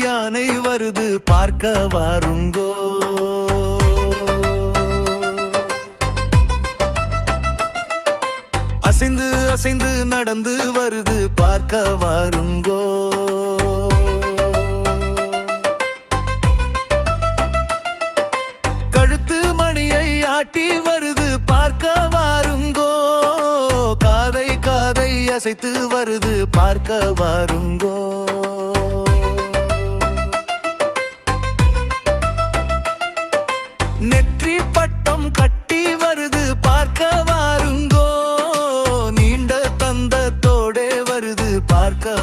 யானை வருது பார்க்க வாருங்கோ. அசைந்து அசைந்து நடந்து வருது பார்க்க வாருங்கோ. கழுத்து மணியை ஆட்டி வருது பார்க்க வாருங்கோ. காதை காதை அசைத்து வருது பார்க்க வாருங்கோ. நெற்றி பட்டம் கட்டி வருது பார்க்க வாருங்கோ. நீண்ட தந்தத்தோடே வருது பார்க்க